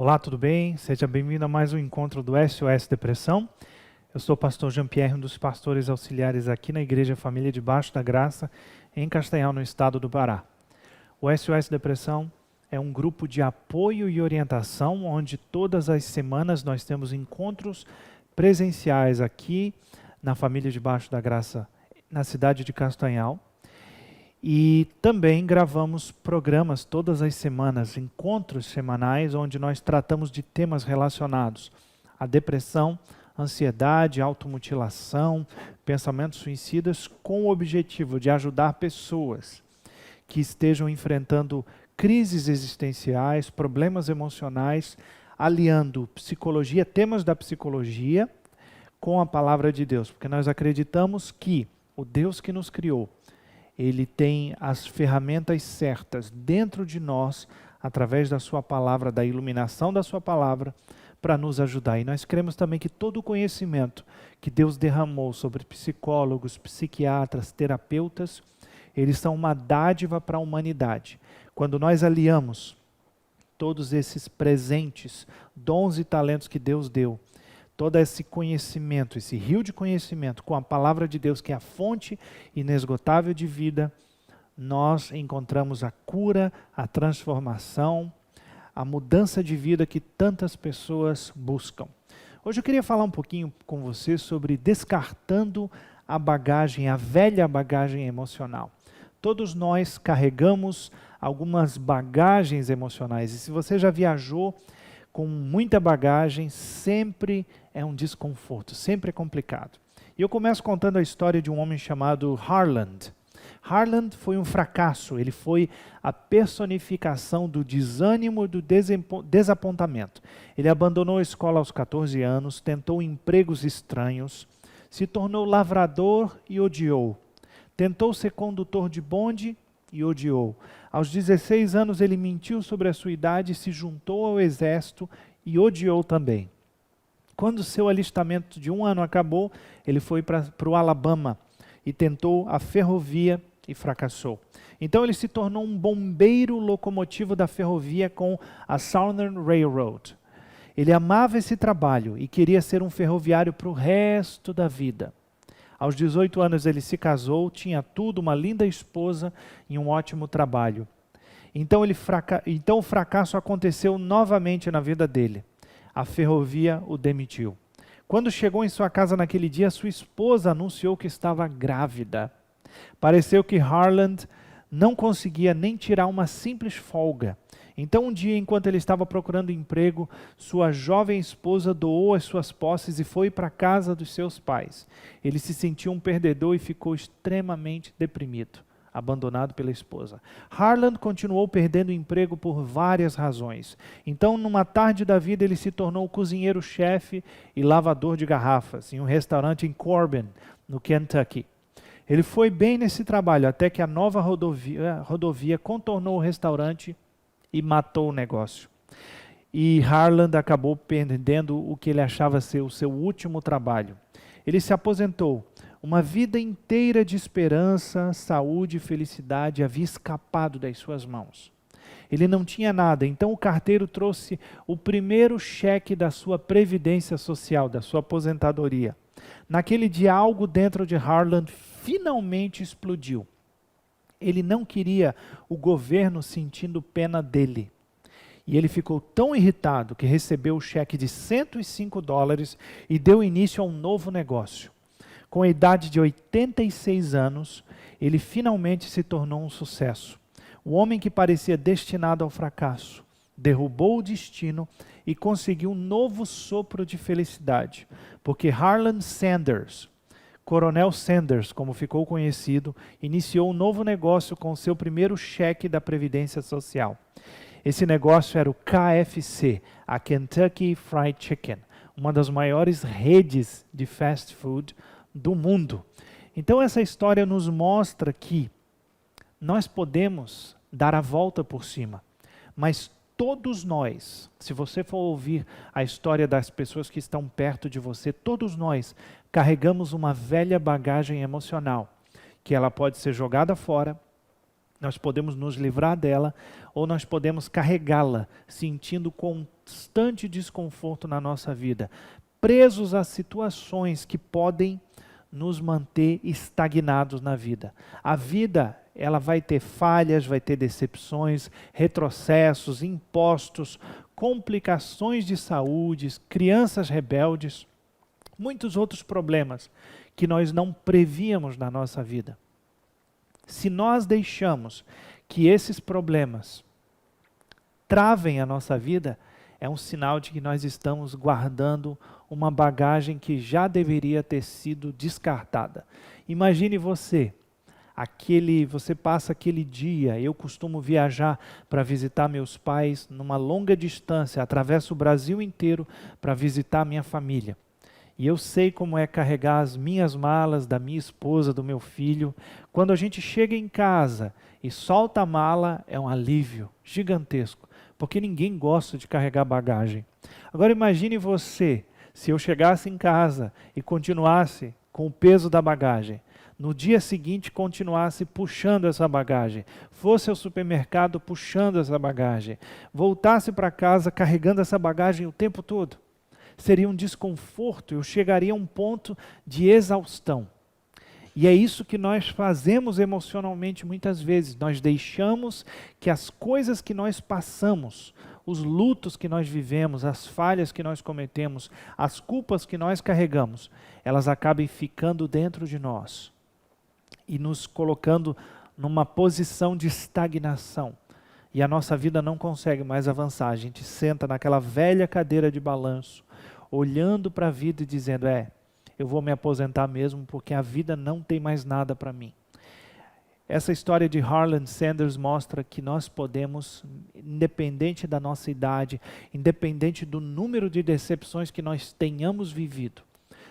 Olá, tudo bem? Seja bem-vindo a mais um encontro do SOS Depressão. Eu sou o pastor Jean-Pierre, um dos pastores auxiliares aqui na Igreja Família Debaixo da Graça, em Castanhal, no estado do Pará. O SOS Depressão é um grupo de apoio e orientação, onde todas as semanas nós temos encontros presenciais aqui na Família Debaixo da Graça, na cidade de Castanhal. E também gravamos programas todas as semanas, encontros semanais, onde nós tratamos de temas relacionados à depressão, ansiedade, automutilação, pensamentos suicidas, com o objetivo de ajudar pessoas que estejam enfrentando crises existenciais, problemas emocionais, aliando psicologia, temas da psicologia, com a palavra de Deus, porque nós acreditamos que o Deus que nos criou, Ele tem as ferramentas certas dentro de nós, através da sua palavra, da iluminação da sua palavra, para nos ajudar. E nós cremos também que todo o conhecimento que Deus derramou sobre psicólogos, psiquiatras, terapeutas, eles são uma dádiva para a humanidade. Quando nós aliamos todos esses presentes, dons e talentos que Deus deu, todo esse conhecimento, esse rio de conhecimento com a palavra de Deus, que é a fonte inesgotável de vida, nós encontramos a cura, a transformação, a mudança de vida que tantas pessoas buscam. Hoje eu queria falar um pouquinho com você sobre descartando a bagagem, a velha bagagem emocional. Todos nós carregamos algumas bagagens emocionais, e se você já viajou com muita bagagem, sempre é um desconforto, sempre é complicado. E eu começo contando a história de um homem chamado Harland. Harland foi um fracasso, ele foi a personificação do desânimo e do desapontamento. Ele abandonou a escola aos 14 anos, tentou empregos estranhos, se tornou lavrador e odiou. Tentou ser condutor de bonde e odiou. Aos 16 anos ele mentiu sobre a sua idade, se juntou ao exército e odiou também. Quando seu alistamento de 1 ano acabou, ele foi para o Alabama e tentou a ferrovia e fracassou. Então ele se tornou um bombeiro locomotivo da ferrovia com a Southern Railroad. Ele amava esse trabalho e queria ser um ferroviário para o resto da vida. Aos 18 anos ele se casou, tinha tudo, uma linda esposa e um ótimo trabalho. Então o fracasso aconteceu novamente na vida dele. A ferrovia o demitiu. Quando chegou em sua casa naquele dia, sua esposa anunciou que estava grávida. Pareceu que Harland não conseguia nem tirar uma simples folga. Então um dia, enquanto ele estava procurando emprego, sua jovem esposa doou as suas posses e foi para a casa dos seus pais. Ele se sentiu um perdedor e ficou extremamente deprimido, abandonado pela esposa. Harland continuou perdendo emprego por várias razões. Então, numa tarde da vida, ele se tornou cozinheiro-chefe e lavador de garrafas em um restaurante em Corbin, no Kentucky. Ele foi bem nesse trabalho, até que a nova rodovia contornou o restaurante e matou o negócio. E Harland acabou perdendo o que ele achava ser o seu último trabalho. Ele se aposentou. Uma vida inteira de esperança, saúde e felicidade havia escapado das suas mãos. Ele não tinha nada, então o carteiro trouxe o primeiro cheque da sua previdência social, da sua aposentadoria. Naquele dia, algo dentro de Harland finalmente explodiu. Ele não queria o governo sentindo pena dele. E ele ficou tão irritado que recebeu o cheque de $105 e deu início a um novo negócio. Com a idade de 86 anos, ele finalmente se tornou um sucesso. O homem que parecia destinado ao fracasso derrubou o destino e conseguiu um novo sopro de felicidade, porque Harland Sanders, Coronel Sanders, como ficou conhecido, iniciou um novo negócio com seu primeiro cheque da Previdência Social. Esse negócio era o KFC, a Kentucky Fried Chicken, uma das maiores redes de fast food do mundo. Então essa história nos mostra que nós podemos dar a volta por cima, mas todos nós, se você for ouvir a história das pessoas que estão perto de você, todos nós carregamos uma velha bagagem emocional, que ela pode ser jogada fora, Nós podemos nos livrar dela ou nós podemos carregá-la, sentindo constante desconforto na nossa vida, presos a situações que podem nos manter estagnados na vida. A vida, ela vai ter falhas, vai ter decepções, retrocessos, impostos, complicações de saúde, crianças rebeldes, muitos outros problemas que nós não prevíamos na nossa vida. Se nós deixamos que esses problemas travem a nossa vida, é um sinal de que nós estamos guardando uma bagagem que já deveria ter sido descartada. Imagine você passa aquele dia, eu costumo viajar para visitar meus pais numa longa distância, atravesso o Brasil inteiro para visitar minha família. E eu sei como é carregar as minhas malas, da minha esposa, do meu filho. Quando a gente chega em casa e solta a mala, é um alívio gigantesco, porque ninguém gosta de carregar bagagem. Agora imagine você, se eu chegasse em casa e continuasse com o peso da bagagem, no dia seguinte continuasse puxando essa bagagem, fosse ao supermercado puxando essa bagagem, voltasse para casa carregando essa bagagem o tempo todo. Seria um desconforto, eu chegaria a um ponto de exaustão. E é isso que nós fazemos emocionalmente muitas vezes. Nós deixamos que as coisas que nós passamos, os lutos que nós vivemos, as falhas que nós cometemos, as culpas que nós carregamos, elas acabem ficando dentro de nós e nos colocando numa posição de estagnação. E a nossa vida não consegue mais avançar. A gente senta naquela velha cadeira de balanço, olhando para a vida e dizendo, eu vou me aposentar mesmo porque a vida não tem mais nada para mim. Essa história de Harlan Sanders mostra que nós podemos, independente da nossa idade, independente do número de decepções que nós tenhamos vivido,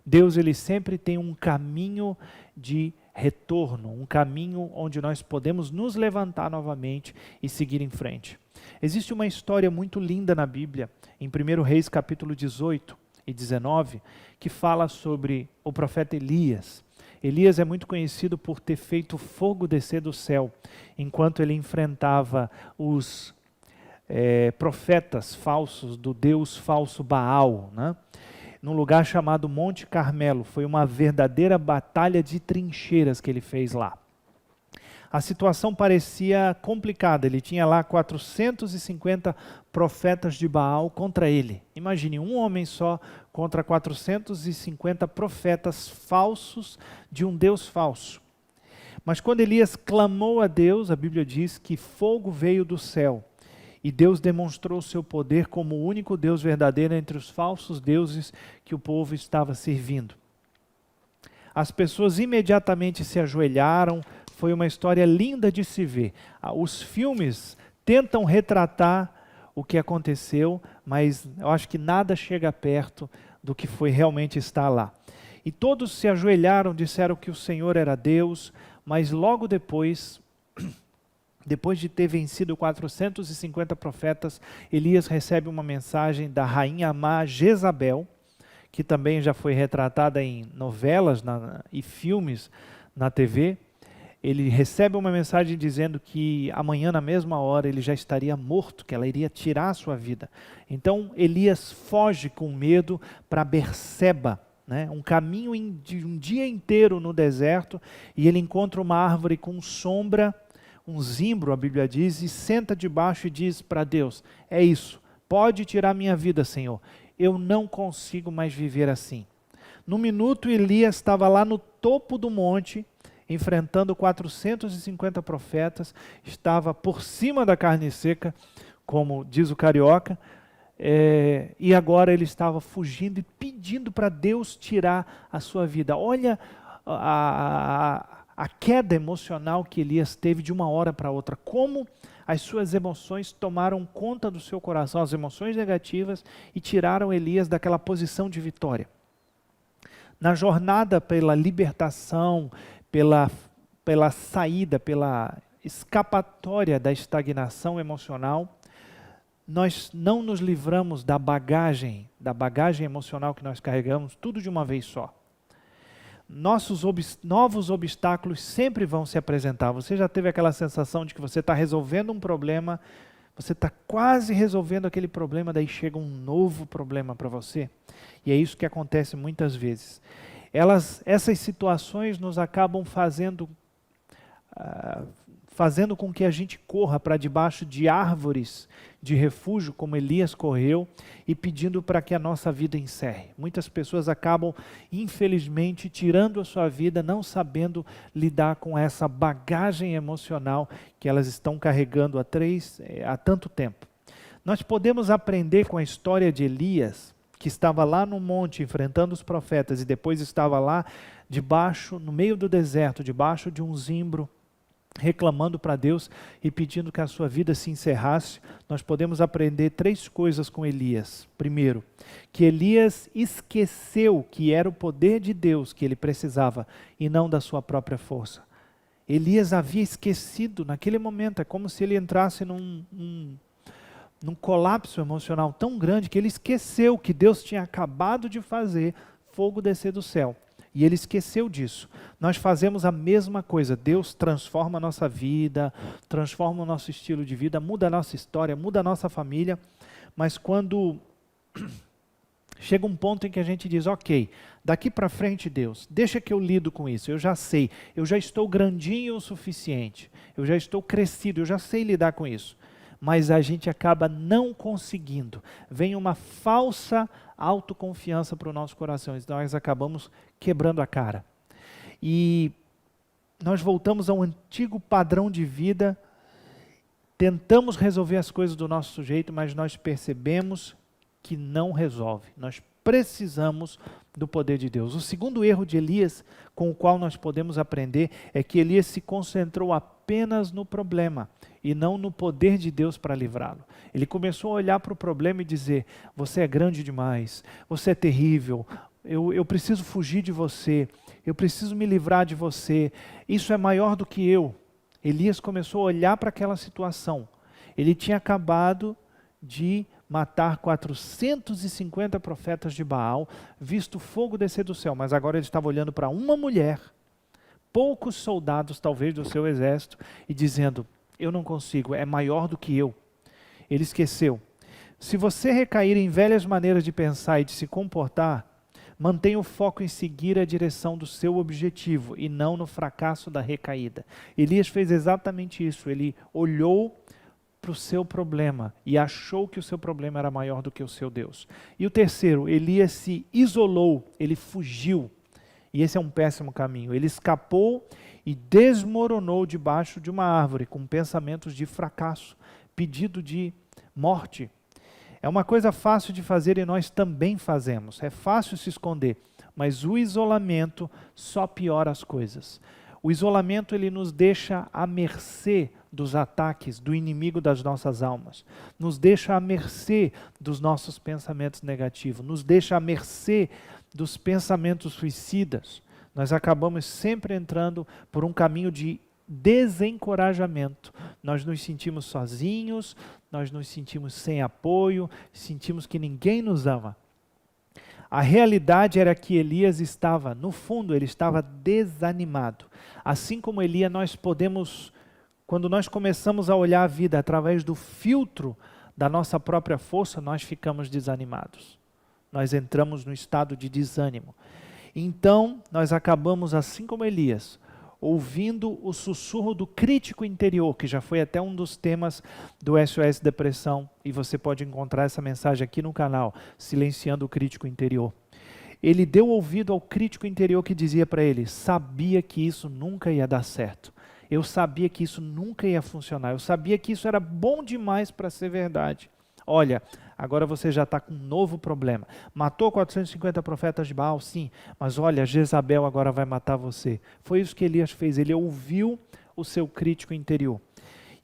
Deus ele sempre tem um caminho de retorno, um caminho onde nós podemos nos levantar novamente e seguir em frente. Existe uma história muito linda na Bíblia, em 1 Reis capítulo 18 e 19, que fala sobre o profeta Elias. Elias é muito conhecido por ter feito fogo descer do céu, enquanto ele enfrentava os profetas falsos do Deus falso Baal, né? Num lugar chamado Monte Carmelo. Foi uma verdadeira batalha de trincheiras que ele fez lá. A situação parecia complicada, ele tinha lá 450 profetas de Baal contra ele. Imagine, um homem só contra 450 profetas falsos de um Deus falso. Mas quando Elias clamou a Deus, a Bíblia diz que fogo veio do céu. E Deus demonstrou o seu poder como o único Deus verdadeiro entre os falsos deuses que o povo estava servindo. As pessoas imediatamente se ajoelharam, foi uma história linda de se ver. Os filmes tentam retratar o que aconteceu, mas eu acho que nada chega perto do que foi realmente estar lá. E todos se ajoelharam, disseram que o Senhor era Deus, mas logo depois de ter vencido 450 profetas, Elias recebe uma mensagem da rainha má Jezabel, que também já foi retratada em novelas e filmes na TV. Ele recebe uma mensagem dizendo que amanhã, na mesma hora, ele já estaria morto, que ela iria tirar a sua vida. Então, Elias foge com medo para Berseba, né? Um caminho de um dia inteiro no deserto, e ele encontra uma árvore com sombra, um zimbro, a Bíblia diz, e senta debaixo e diz para Deus, é isso, pode tirar minha vida, Senhor, eu não consigo mais viver assim. No minuto, Elias estava lá no topo do monte, enfrentando 450 profetas, estava por cima da carne seca, como diz o carioca, e agora ele estava fugindo e pedindo para Deus tirar a sua vida. Olha a queda emocional que Elias teve de uma hora para outra, como as suas emoções tomaram conta do seu coração, as emoções negativas, e tiraram Elias daquela posição de vitória. Na jornada pela libertação, pela saída, pela escapatória da estagnação emocional, nós não nos livramos da bagagem emocional que nós carregamos, tudo de uma vez só. novos obstáculos sempre vão se apresentar. Você já teve aquela sensação de que você está resolvendo um problema, você está quase resolvendo aquele problema, daí chega um novo problema para você? E é isso que acontece muitas vezes. Essas situações nos acabam fazendo com que a gente corra para debaixo de árvores de refúgio, como Elias correu, e pedindo para que a nossa vida encerre. Muitas pessoas acabam, infelizmente, tirando a sua vida, não sabendo lidar com essa bagagem emocional que elas estão carregando há tanto tempo. Nós podemos aprender com a história de Elias, que estava lá no monte enfrentando os profetas e depois estava lá debaixo, no meio do deserto, debaixo de um zimbro, reclamando para Deus e pedindo que a sua vida se encerrasse. Nós podemos aprender 3 coisas com Elias. Primeiro, que Elias esqueceu que era o poder de Deus que ele precisava e não da sua própria força. Elias havia esquecido naquele momento, é como se ele entrasse num colapso emocional tão grande que ele esqueceu que Deus tinha acabado de fazer fogo descer do céu. E ele esqueceu disso. Nós fazemos a mesma coisa. Deus transforma a nossa vida, transforma o nosso estilo de vida, muda a nossa história, muda a nossa família. Mas quando chega um ponto em que a gente diz, ok, daqui para frente, Deus, deixa que eu lido com isso. Eu já sei, eu já estou grandinho o suficiente, eu já estou crescido, eu já sei lidar com isso. Mas a gente acaba não conseguindo. Vem uma falsa autoconfiança para o nosso coração. E nós acabamos quebrando a cara. E nós voltamos a um antigo padrão de vida. Tentamos resolver as coisas do nosso jeito, mas nós percebemos que não resolve. Nós precisamos do poder de Deus. O segundo erro de Elias, com o qual nós podemos aprender, é que Elias se concentrou apenas no problema e não no poder de Deus para livrá-lo. Ele começou a olhar para o problema e dizer, você é grande demais, você é terrível, eu preciso fugir de você, eu preciso me livrar de você, isso é maior do que eu. Elias começou a olhar para aquela situação. Ele tinha acabado de matar 450 profetas de Baal, visto fogo descer do céu, mas agora ele estava olhando para uma mulher, poucos soldados talvez do seu exército, e dizendo, eu não consigo, é maior do que eu. Ele esqueceu. Se você recair em velhas maneiras de pensar e de se comportar, mantenha o foco em seguir a direção do seu objetivo e não no fracasso da recaída. Elias fez exatamente isso. Ele olhou para o seu problema e achou que o seu problema era maior do que o seu Deus. E o terceiro, Elias se isolou, ele fugiu. E esse é um péssimo caminho. Ele escapou e desmoronou debaixo de uma árvore com pensamentos de fracasso, pedido de morte. É uma coisa fácil de fazer e nós também fazemos. É fácil se esconder, mas o isolamento só piora as coisas. O isolamento ele nos deixa à mercê dos ataques do inimigo das nossas almas, nos deixa à mercê dos nossos pensamentos negativos, nos deixa à mercê dos pensamentos suicidas. Nós acabamos sempre entrando por um caminho de desencorajamento. Nós nos sentimos sozinhos, nós nos sentimos sem apoio, sentimos que ninguém nos ama. A realidade era que Elias estava, no fundo, ele estava desanimado. Assim como Elias, nós podemos, quando nós começamos a olhar a vida através do filtro da nossa própria força, nós ficamos desanimados. Nós entramos no estado de desânimo. Então, nós acabamos, assim como Elias, ouvindo o sussurro do crítico interior, que já foi até um dos temas do SOS Depressão, e você pode encontrar essa mensagem aqui no canal, Silenciando o Crítico Interior. Ele deu ouvido ao crítico interior que dizia para ele, sabia que isso nunca ia dar certo, eu sabia que isso nunca ia funcionar, eu sabia que isso era bom demais para ser verdade. Olha, agora você já está com um novo problema. Matou 450 profetas de Baal, sim, mas olha, Jezabel agora vai matar você. Foi isso que Elias fez, ele ouviu o seu crítico interior.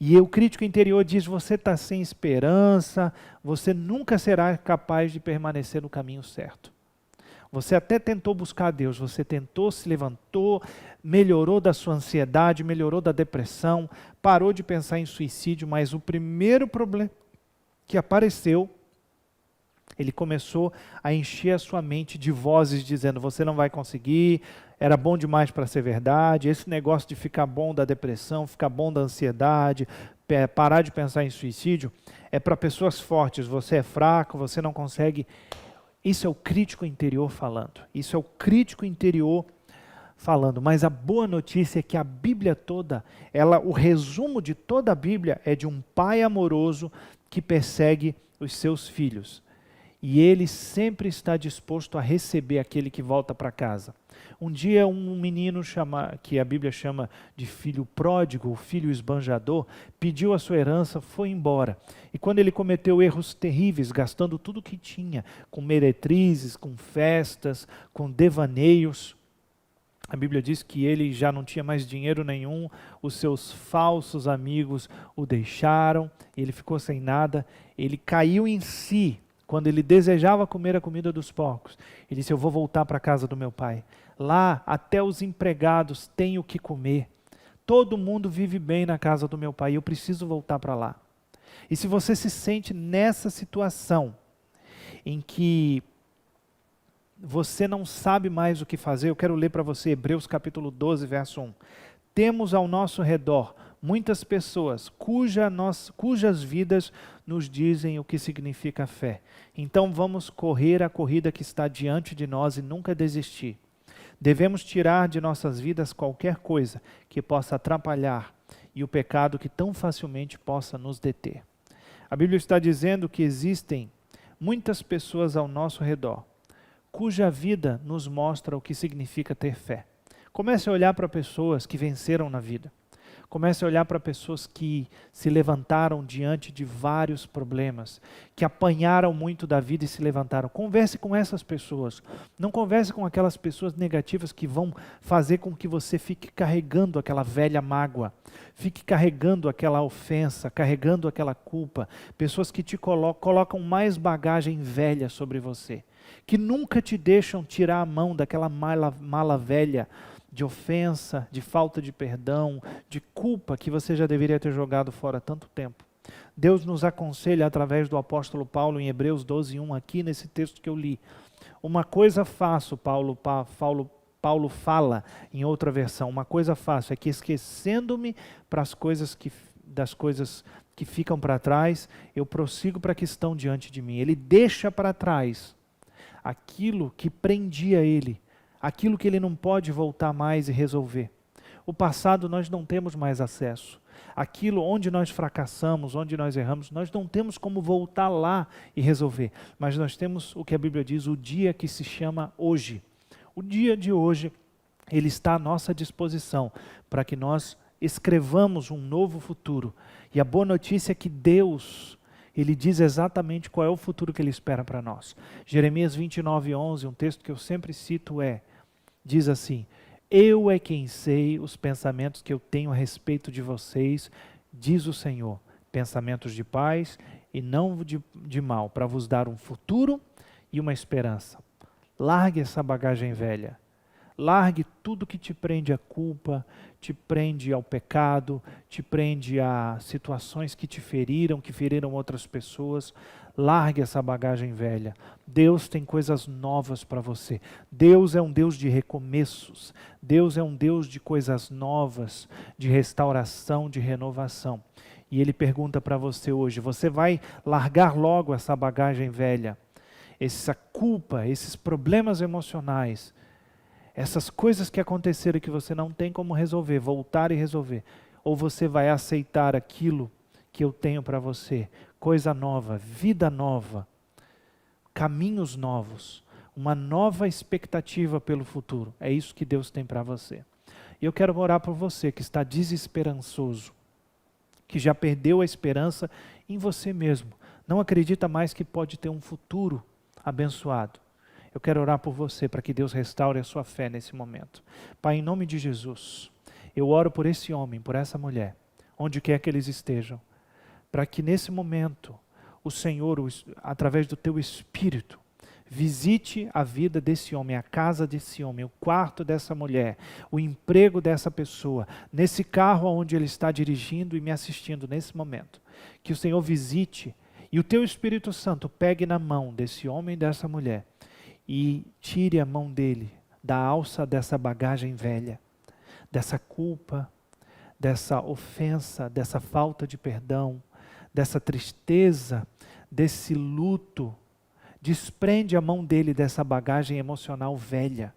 E o crítico interior diz, você está sem esperança, você nunca será capaz de permanecer no caminho certo. Você até tentou buscar Deus, você tentou, se levantou, melhorou da sua ansiedade, melhorou da depressão, parou de pensar em suicídio, mas o primeiro problema que apareceu Ele começou a encher a sua mente de vozes dizendo: você não vai conseguir, era bom demais para ser verdade, esse negócio de ficar bom da depressão, ficar bom da ansiedade, parar de pensar em suicídio, é para pessoas fortes, você é fraco, você não consegue. Isso é o crítico interior falando, isso é o crítico interior falando. Mas a boa notícia é que a Bíblia toda, o resumo de toda a Bíblia é de um pai amoroso que persegue os seus filhos. E ele sempre está disposto a receber aquele que volta para casa. Um dia um menino que a Bíblia chama de filho pródigo, o filho esbanjador, pediu a sua herança, foi embora. E quando ele cometeu erros terríveis, gastando tudo o que tinha, com meretrizes, com festas, com devaneios, a Bíblia diz que ele já não tinha mais dinheiro nenhum, os seus falsos amigos o deixaram, ele ficou sem nada, ele caiu em si. Quando ele desejava comer a comida dos porcos, ele disse: eu vou voltar para a casa do meu pai. Lá até os empregados têm o que comer. Todo mundo vive bem na casa do meu pai, eu preciso voltar para lá. E se você se sente nessa situação, em que você não sabe mais o que fazer, eu quero ler para você Hebreus capítulo 12, verso 1. Temos ao nosso redor muitas pessoas cujas vidas nos dizem o que significa fé. Então vamos correr a corrida que está diante de nós e nunca desistir. Devemos tirar de nossas vidas qualquer coisa que possa atrapalhar e o pecado que tão facilmente possa nos deter. A Bíblia está dizendo que existem muitas pessoas ao nosso redor cuja vida nos mostra o que significa ter fé. Comece a olhar para pessoas que venceram na vida. Comece a olhar para pessoas que se levantaram diante de vários problemas, que apanharam muito da vida e se levantaram. Converse com essas pessoas. Não converse com aquelas pessoas negativas que vão fazer com que você fique carregando aquela velha mágoa, fique carregando aquela ofensa, carregando aquela culpa. Pessoas que te colocam mais bagagem velha sobre você, que nunca te deixam tirar a mão daquela mala velha, de ofensa, de falta de perdão, de culpa que você já deveria ter jogado fora há tanto tempo. Deus nos aconselha através do apóstolo Paulo em Hebreus 12, 1, aqui nesse texto que eu li. Uma coisa faço, Paulo fala em outra versão, uma coisa faço é que esquecendo-me das coisas que ficam para trás, eu prossigo para que estão diante de mim. Ele deixa para trás aquilo que prendia ele, aquilo que ele não pode voltar mais e resolver. O passado nós não temos mais acesso. Aquilo onde nós fracassamos, onde nós erramos, nós não temos como voltar lá e resolver. Mas nós temos o que a Bíblia diz, o dia que se chama hoje. O dia de hoje, ele está à nossa disposição para que nós escrevamos um novo futuro. E a boa notícia é que Deus, Ele diz exatamente qual é o futuro que Ele espera para nós. Jeremias 29, 11, um texto que eu sempre cito diz assim: eu é quem sei os pensamentos que eu tenho a respeito de vocês, diz o Senhor, pensamentos de paz e não de mal, para vos dar um futuro e uma esperança. Largue essa bagagem velha. Largue tudo que te prende à culpa, te prende ao pecado, te prende a situações que te feriram, que feriram outras pessoas. Largue essa bagagem velha. Deus tem coisas novas para você. Deus é um Deus de recomeços. Deus é um Deus de coisas novas, de restauração, de renovação. E Ele pergunta para você hoje, você vai largar logo essa bagagem velha, essa culpa, esses problemas emocionais, essas coisas que aconteceram que você não tem como resolver, voltar e resolver. Ou você vai aceitar aquilo que eu tenho para você, coisa nova, vida nova, caminhos novos, uma nova expectativa pelo futuro. É isso que Deus tem para você. E eu quero orar por você que está desesperançoso, que já perdeu a esperança em você mesmo, não acredita mais que pode ter um futuro abençoado. Eu quero orar por você para que Deus restaure a sua fé nesse momento. Pai, em nome de Jesus, eu oro por esse homem, por essa mulher, onde quer que eles estejam, para que nesse momento o Senhor, através do teu Espírito, visite a vida desse homem, a casa desse homem, o quarto dessa mulher, o emprego dessa pessoa, nesse carro onde ele está dirigindo e me assistindo nesse momento. Que o Senhor visite E o teu Espírito Santo pegue na mão desse homem e dessa mulher e tire a mão dele da alça dessa bagagem velha, dessa culpa, dessa ofensa, dessa falta de perdão, dessa tristeza, desse luto. Desprende a mão dele dessa bagagem emocional velha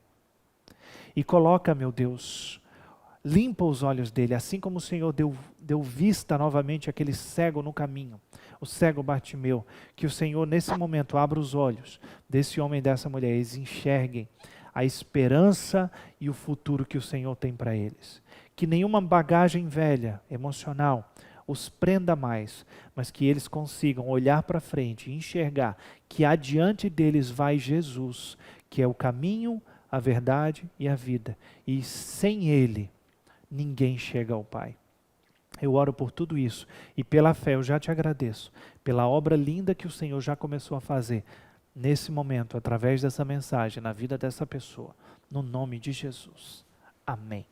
e coloca, meu Deus, limpa os olhos dele, assim como o Senhor deu vista novamente àquele cego no caminho, o cego Bartimeu, que o Senhor nesse momento abra os olhos desse homem e dessa mulher, eles enxerguem a esperança e o futuro que o Senhor tem para eles. Que nenhuma bagagem velha, emocional, os prenda mais, mas que eles consigam olhar para frente e enxergar que adiante deles vai Jesus, que é o caminho, a verdade e a vida. E sem Ele, ninguém chega ao Pai. Eu oro por tudo isso e pela fé eu já te agradeço, pela obra linda que o Senhor já começou a fazer nesse momento, através dessa mensagem, na vida dessa pessoa, no nome de Jesus. Amém.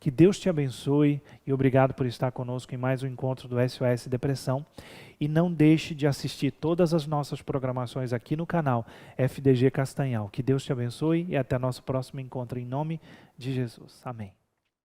Que Deus te abençoe e obrigado por estar conosco em mais um encontro do SOS Depressão. E não deixe de assistir todas as nossas programações aqui no canal FDG Castanhal. Que Deus te abençoe e até nosso próximo encontro em nome de Jesus. Amém.